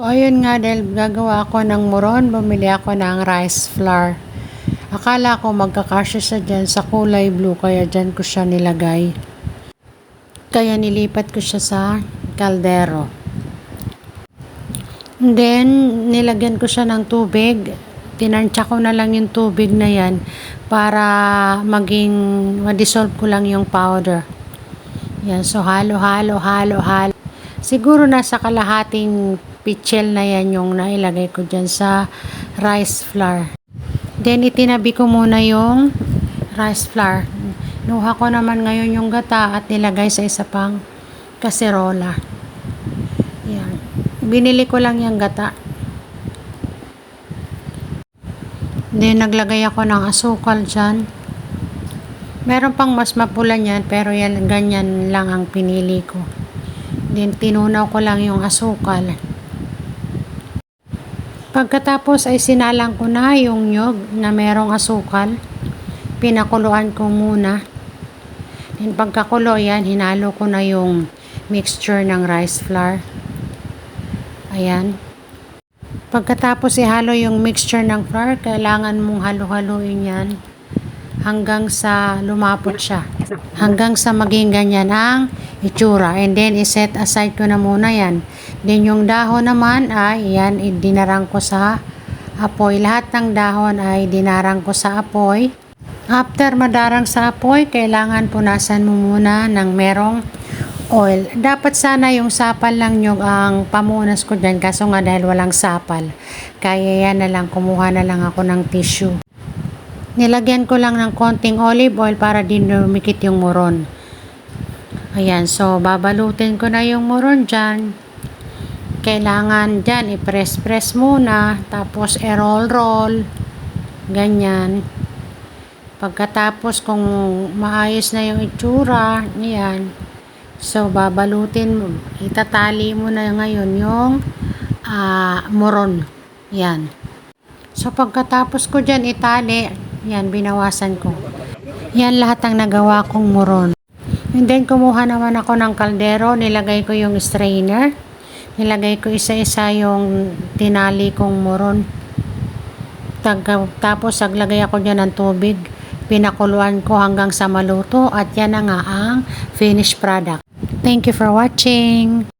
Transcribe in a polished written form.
Ayun nga, dahil gagawa ako ng muron, bumili ako ng rice flour. Akala ko magkakasya siya dyan sa kulay blue, kaya dyan ko siya nilagay. Kaya nilipat ko siya sa kaldero. Then, nilagyan ko siya ng tubig. Tinansya ko na lang yung tubig na yan para ma-dissolve ko lang yung powder. Yan, so halo. Siguro nasa kalahating pitchel na yan yung nailagay ko dyan sa rice flour. Then, itinabi ko muna yung rice flour. Nuha ko naman ngayon yung gata at nilagay sa isa pang kaserola. Yan. Binili ko lang yung gata. Then, naglagay ako ng asukal dyan. Meron pang mas mapula niyan, pero yan, ganyan lang ang pinili ko. Then, tinunaw ko lang yung asukal. Pagkatapos ay sinalang ko na yung nyog na merong asukal. Pinakuluan ko muna. Then, pagkakulo yan, hinalo ko na yung mixture ng rice flour. Ayan. Pagkatapos ihalo yung mixture ng flour, kailangan mong halo-haluin yan hanggang sa lumapot siya. Hanggang sa maging ganyan ang itsura. And then, iset aside ko na muna yan. Then, yung dahon naman ay yan, dinarang ko sa apoy. Lahat ng dahon ay dinarang ko sa apoy. After madarang sa apoy, kailangan punasan mo muna ng merong oil. Dapat sana yung sapal lang yung ang pamunas ko dyan, kaso nga dahil walang sapal, kaya yan na lang, kumuha na lang ako ng tissue. Nilagyan ko lang ng konting olive oil para din lumikit yung muron. Ayan, so babalutin ko na yung muron dyan. Kailangan dyan i-press muna, tapos i-roll. Ganyan. Pagkatapos kung maayos na yung itsura, yan. So, babalutin mo. Itatali mo na ngayon yung muron. Yan. So, pagkatapos ko dyan itali, yan, binawasan ko. Yan lahat ang nagawa kong muron. And then, kumuha naman ako ng kaldero. Nilagay ko yung strainer. Nilagay ko isa-isa yung tinali kong muron. Tapos, naglagay ako dyan ng tubig. Pinakuluan ko hanggang sa maluto. At yan na nga ang finished product. Thank you for watching.